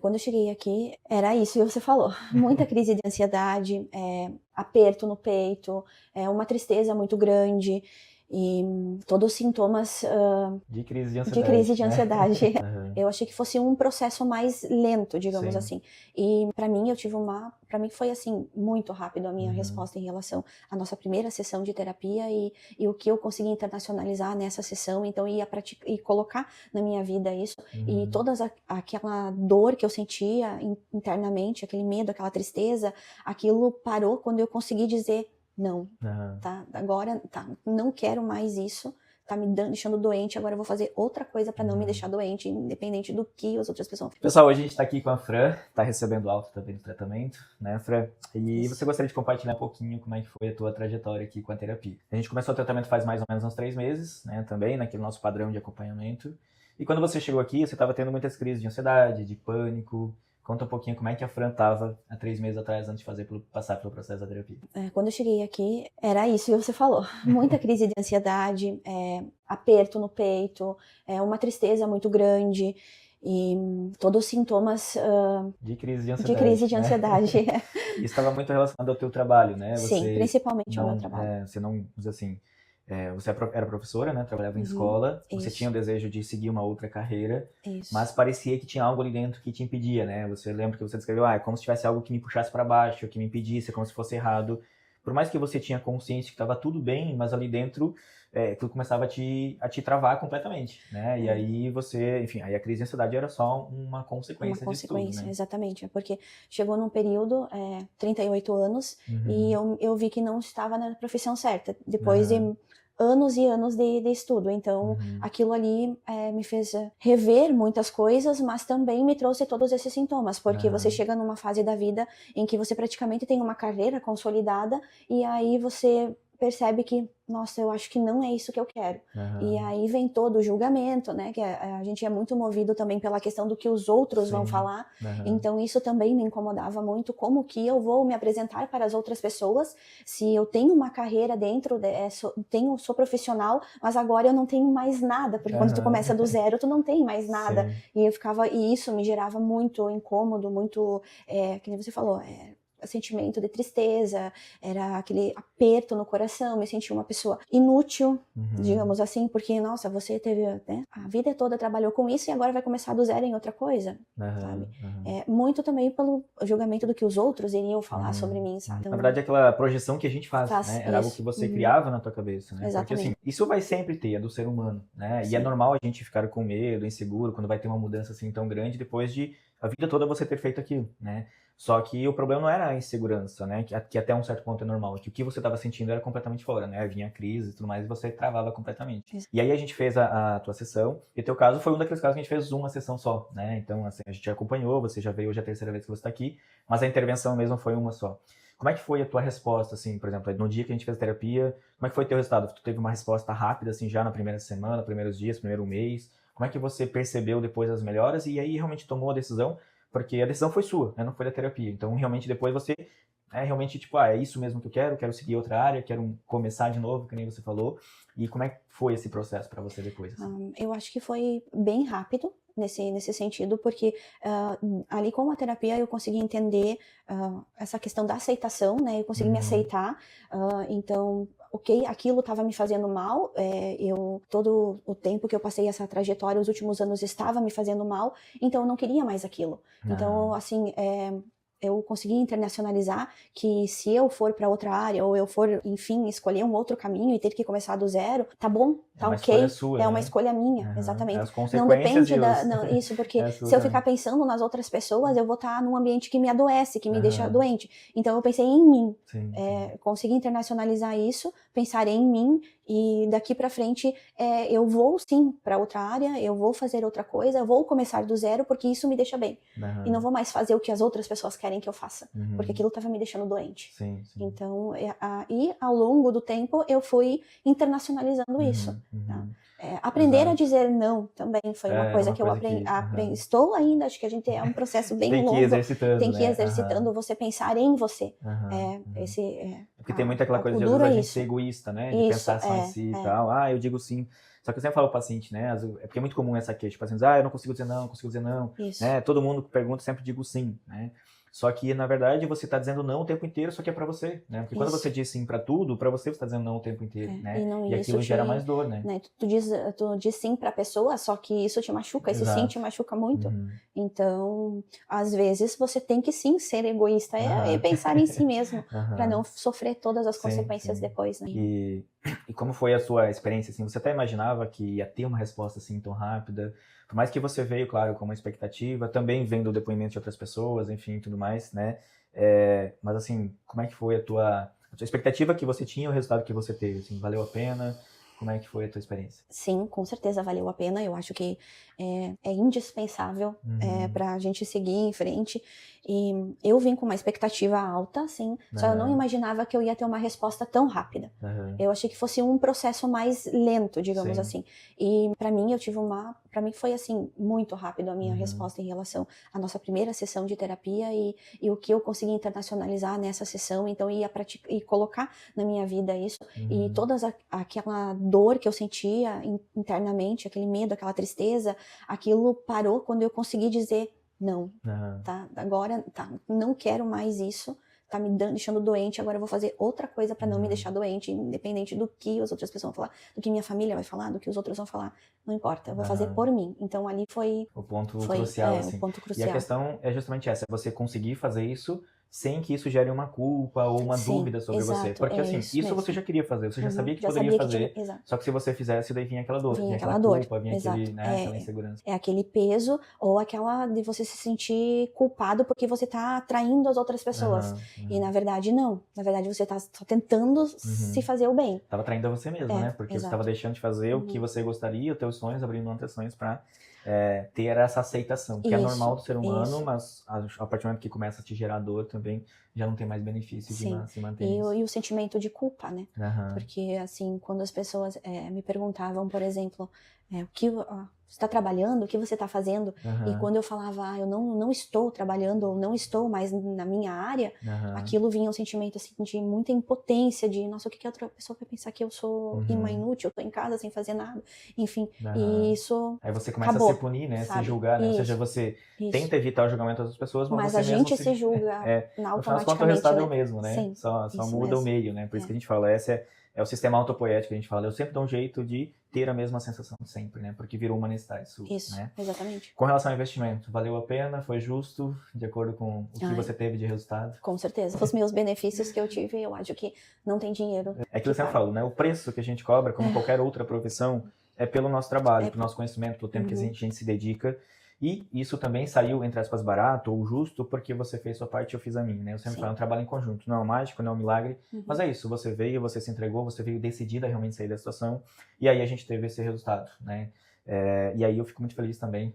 Quando eu cheguei aqui, era isso que você falou. Muita crise de ansiedade, aperto no peito, uma tristeza muito grande e todos os sintomas De crise de de ansiedade, crise de né? ansiedade. Aham. Eu achei que fosse um processo mais lento, digamos Sim. assim. E para mim para mim foi assim muito rápido a minha Uhum. resposta em relação à nossa primeira sessão de terapia e o que eu consegui internacionalizar nessa sessão, então ia praticar e colocar na minha vida isso e Uhum. toda aquela dor que eu sentia internamente, aquele medo, aquela tristeza, aquilo parou quando eu consegui dizer não, Aham. tá? Agora, tá, não quero mais isso. Tá me deixando doente, agora eu vou fazer outra coisa pra não me deixar doente, independente do que as outras pessoas. Pessoal, hoje a gente tá aqui com a Fran, tá recebendo alta também do tratamento, né, Fran? E Isso. você gostaria de compartilhar um pouquinho como é que foi a tua trajetória aqui com a terapia? A gente começou o tratamento faz mais ou menos uns 3 meses, né, também, naquele nosso padrão de acompanhamento. E quando você chegou aqui, você estava tendo muitas crises de ansiedade, de pânico. Conta um pouquinho como é que a Fran estava há 3 meses atrás, antes de passar pelo processo da terapia. Quando eu cheguei aqui, era isso que você falou. Muita crise de ansiedade, aperto no peito, uma tristeza muito grande e todos os sintomas De crise de de ansiedade, crise de né? ansiedade. Isso estava muito relacionado ao teu trabalho, né? Sim, principalmente ao meu trabalho. Você não, diz assim, você era professora, né? Trabalhava em Uhum, escola, você tinha isso, o desejo de seguir uma outra carreira, mas isso. parecia que tinha algo ali dentro que te impedia, né? Você lembra que você descreveu, é como se tivesse algo que me puxasse para baixo, que me impedisse, como se fosse errado. Por mais que você tinha consciência que estava tudo bem, mas ali dentro tudo começava a te travar completamente, né? E aí você, enfim, aí a crise de ansiedade era só uma Uma consequência disso tudo, consequência, né? exatamente. Porque chegou num período, 38 anos, e Uhum. eu vi que não estava na profissão certa, depois de Aham. anos e anos de estudo. Então, Uhum. aquilo ali me fez rever muitas coisas, mas também me trouxe todos esses sintomas, porque você Aham. chega numa fase da vida em que você praticamente tem uma carreira consolidada, e aí você percebe que, nossa, eu acho que não é isso que eu quero. E Aham. aí vem todo o julgamento, né? Que a gente é muito movido também pela questão do que os outros vão Sim. falar. Aham. Então isso também me incomodava muito. Como que eu vou me apresentar para as outras pessoas se eu tenho uma carreira dentro, sou profissional, mas agora eu não tenho mais nada, porque quando tu Aham. começa do zero, tu não tem mais nada. Sim. E isso me gerava muito incômodo, muito, que nem você falou, sentimento de tristeza, era aquele aperto no coração, me sentia uma pessoa inútil, Uhum. digamos assim, porque, nossa, você teve, né, a vida toda trabalhou com isso e agora vai começar do zero em outra coisa, sabe? Aham. Aham. Muito também pelo julgamento do que os outros iriam falar sobre Uhum. mim, sabe? Na Então, verdade, é aquela projeção que a gente faz, faz né? Era algo que isso. você Uhum, criava na tua cabeça, né? Porque, assim, exatamente. isso vai sempre ter, é do ser humano, né? E é Sim. normal a gente ficar com medo, inseguro, quando vai ter uma mudança assim tão grande, depois de a vida toda você ter feito aquilo, né? Só que o problema não era a insegurança, né? Que até um certo ponto é normal, que o que você estava sentindo era completamente fora, né? Vinha a crise e tudo mais e você travava completamente. Isso. E aí a gente fez a tua sessão, e o teu caso foi um daqueles casos que a gente fez uma sessão só, né? Então, assim, a gente acompanhou, você já veio hoje a terceira vez que você está aqui, mas a intervenção mesmo foi uma só. Como é que foi a tua resposta, assim, por exemplo, no dia que a gente fez a terapia, como é que foi o teu resultado? Tu teve uma resposta rápida, assim, já na primeira semana, primeiros dias, primeiro mês? Como é que você percebeu depois as melhoras e aí realmente tomou a decisão? Porque a decisão foi sua, né? Não foi da terapia. Então, realmente, depois você realmente, tipo, é isso mesmo que eu quero seguir outra área, quero começar de novo, que nem você falou. E como é que foi esse processo para você depois, assim? Eu acho que foi bem rápido nesse sentido, porque ali com a terapia eu consegui entender essa questão da aceitação, né? Eu consegui me Uhum. aceitar, então, ok, aquilo estava me fazendo mal, todo o tempo que eu passei essa trajetória, os últimos anos estava me fazendo mal, então eu não queria mais aquilo. Então, Aham. assim, eu consegui internacionalizar que se eu for para outra área ou eu for, enfim, escolher um outro caminho e ter que começar do zero, tá bom, É tá uma escolha ok, sua, é uma né? escolha minha, Aham. exatamente. As Não consequências depende e os... não, isso, porque É a sua se eu ficar também. pensando nas outras pessoas, eu vou estar num ambiente que me adoece, que me deixa Aham. doente. Então eu pensei em mim, Sim, sim. consegui internacionalizar isso, pensar em mim e daqui para frente eu vou sim para outra área, eu vou fazer outra coisa, eu vou começar do zero porque isso me deixa bem. E não Aham. vou mais fazer o que as outras pessoas querem que eu faça, porque Uhum. aquilo estava me deixando doente. Sim, sim. Então, e ao longo do tempo eu fui internacionalizando isso. Uhum, Tá? uhum. Aprender a Exato. dizer não também foi uma Era coisa uma que eu coisa que... aham. estou ainda, acho que a gente é um processo bem Tem que ir longo, tem exercitando, que ir né? Aham. exercitando você pensar em você. Aham. Aham. Porque tem muita aquela coisa o de, às duro vezes, a é gente isso. ser egoísta, né? De pensar só em si e tal. Ah, eu digo sim. Só que eu sempre falo pro paciente, né? É porque é muito comum essa queixa. Pacientes, eu não consigo dizer não, não consigo dizer não. Isso. Né? Todo mundo que pergunta, sempre digo sim, né? Só que, na verdade, você tá dizendo não o tempo inteiro, só que é pra você, né? Porque quando você diz sim pra tudo, pra você tá dizendo não o tempo inteiro, né? E aquilo gera mais dor, né? Tu diz sim pra pessoa, só que isso te machuca, esse sim te machuca muito. Então, às vezes, você tem que sim ser egoísta e pensar em si mesmo, pra não sofrer todas as consequências depois, né? E como foi a sua experiência, assim? Você até imaginava que ia ter uma resposta assim tão rápida? Por mais que você veio, claro, com uma expectativa, também vendo o depoimento de outras pessoas, enfim, tudo mais, né? Mas assim, como é que foi a tua expectativa que você tinha e o resultado que você teve? Assim, valeu a pena? Como é que foi a tua experiência? Sim, com certeza valeu a pena. Eu acho que é indispensável para a gente seguir em frente. E eu vim com uma expectativa alta, assim, só eu não imaginava que eu ia ter uma resposta tão rápida. Eu achei que fosse um processo mais lento, digamos assim. E para mim para mim foi assim muito rápido a minha resposta em relação à nossa primeira sessão de terapia e o que eu consegui internacionalizar nessa sessão. Então ia praticar e colocar na minha vida isso e toda aquela dor que eu sentia internamente, aquele medo, aquela tristeza, aquilo parou quando eu consegui dizer não, tá? Agora, tá, não quero mais isso, tá me deixando doente, agora eu vou fazer outra coisa pra não me deixar doente, independente do que as outras pessoas vão falar, do que minha família vai falar, do que os outros vão falar, não importa, eu vou fazer por mim. Então ali foi o ponto crucial, assim. O ponto crucial. E a questão é justamente essa, você conseguir fazer isso sem que isso gere uma culpa ou uma dúvida sobre você. Porque assim, isso você já queria fazer, você já sabia que poderia fazer, só que se você fizesse, daí vinha aquela dor, vinha aquela culpa, vinha aquela insegurança. É aquele peso ou aquela de você se sentir culpado porque você tá atraindo as outras pessoas. E na verdade não, na verdade você tá só tentando se fazer o bem. Tava atraindo a você mesmo, né? Porque você tava deixando de fazer o que você gostaria, os teus sonhos, abrindo outras sonhos pra ter essa aceitação, que é normal do ser humano, mas a partir do momento que começa a te gerar dor também, já não tem mais benefício de se manter isso. E o sentimento de culpa, né? Porque, assim, quando as pessoas me perguntavam, por exemplo, o que você está trabalhando, o que você está fazendo? E quando eu falava, eu não estou trabalhando, ou não estou mais na minha área, aquilo vinha um sentimento, assim, de muita impotência, de, nossa, o que a outra pessoa vai pensar que eu sou uma inútil, eu tô em casa sem fazer nada, enfim, e isso aí você começa acabou, a se punir, né? sabe? Se julgar, né? Ou seja, você tenta evitar o julgamento das outras pessoas, mas você a gente mesmo se julga no final das contas, o automaticamente, resultado né? é o mesmo, né? Sim, só muda mesmo. o meio, né? Por isso que a gente fala, esse é o sistema autopoético que a gente fala. Eu sempre dou um jeito de ter a mesma sensação sempre, né? Porque virou uma necessidade sua, isso, né? Exatamente. Com relação ao investimento, valeu a pena? Foi justo? De acordo com o que você teve de resultado? Com certeza. Os meus benefícios que eu tive, eu acho que não tem dinheiro. É que eu sempre falo, né? O preço que a gente cobra, como qualquer outra profissão, é pelo nosso trabalho, pelo nosso conhecimento, pelo tempo que a gente se dedica. E isso também saiu, entre aspas, barato ou justo, porque você fez sua parte e eu fiz a minha, né? Eu sempre falo, é um trabalho em conjunto, não é um mágico, não é um milagre, mas é isso, você veio, você se entregou, você veio decidida a realmente sair da situação, e aí a gente teve esse resultado, né? E aí eu fico muito feliz também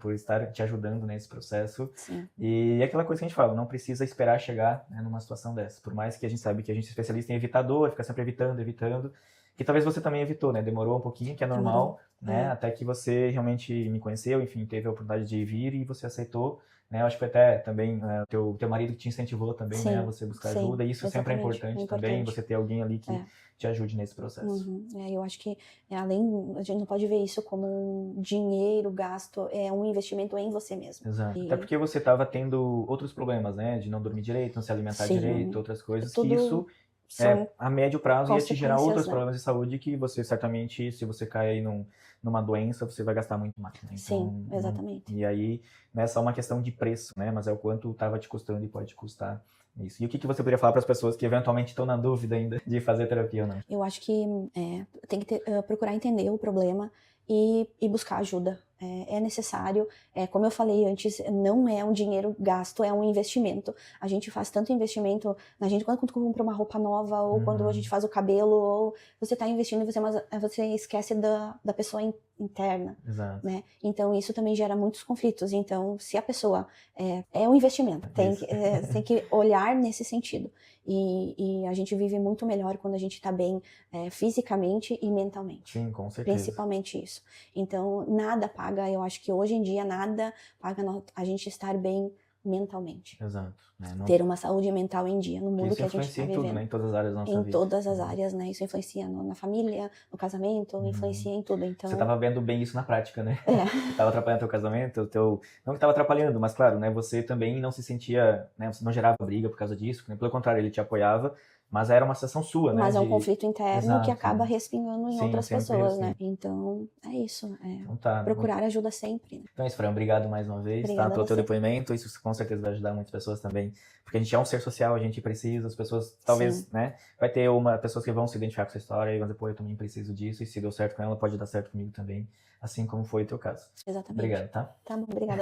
por estar te ajudando nesse processo. Sim. E é aquela coisa que a gente fala, não precisa esperar chegar, né, numa situação dessa, por mais que a gente sabe que a gente é especialista em evitar dor, ficar sempre evitando, que talvez você também evitou, né? Demorou um pouquinho, que é normal, né? Até que você realmente me conheceu, enfim, teve a oportunidade de vir e você aceitou, né? Eu acho que foi até também teu marido que te incentivou também, né? A você buscar ajuda, e isso sempre é importante também, você ter alguém ali que te ajude nesse processo. Eu acho que, além, a gente não pode ver isso como um dinheiro gasto, é um investimento em você mesmo. Exato. Até porque você estava tendo outros problemas, né? De não dormir direito, não se alimentar direito, outras coisas, que isso... a médio prazo ia te gerar outros problemas de saúde que você certamente, se você cair numa doença, você vai gastar muito mais. Né? Então, sim, exatamente. E aí, não é só uma questão de preço, né? Mas é o quanto estava te custando e pode te custar isso. E o que você poderia falar para as pessoas que eventualmente estão na dúvida ainda de fazer terapia ou não? Eu acho que tem que procurar entender o problema e buscar ajuda. É necessário, como eu falei antes, não é um dinheiro gasto, é um investimento. A gente faz tanto investimento na gente quando compra uma roupa nova, ou quando a gente faz o cabelo, ou você está investindo, você esquece da pessoa interna. Exato. Né? Então isso também gera muitos conflitos. Então, se a pessoa é um investimento, tem que olhar nesse sentido. E a gente vive muito melhor quando a gente está bem fisicamente e mentalmente. Sim, com certeza. Principalmente isso. Então, nada paga, eu acho que hoje em dia nada paga a gente estar bem mentalmente. Exato. Né? Não... Ter uma saúde mental em dia no mundo que a gente está vivendo. Isso influencia em tudo, né? Em todas as áreas da nossa vida. Em todas as áreas, né? Isso influencia na família, no casamento, influencia em tudo. Então... Você estava vendo bem isso na prática, né? É. Estava atrapalhando teu casamento, não que estava atrapalhando, mas claro, né? Você também não se sentia, né? Você não gerava briga por causa disso, né? Pelo contrário, ele te apoiava. Mas era uma situação sua, né? Mas é um conflito interno Exato, que acaba né? respingando em Sim, outras sempre pessoas, assim. né? Então, é isso. Então tá, procurar ajuda sempre, né? Então é isso, Fran. Obrigado mais uma vez, Obrigada pelo teu você. depoimento. Isso com certeza vai ajudar muitas pessoas também. Porque a gente é um ser social, a gente precisa, as pessoas, talvez, Sim. né? Vai ter pessoas que vão se identificar com essa história e vão dizer, pô, eu também preciso disso. E se deu certo com ela, pode dar certo comigo também. Assim como foi o teu caso. Exatamente. Obrigado, tá? Tá bom, obrigada.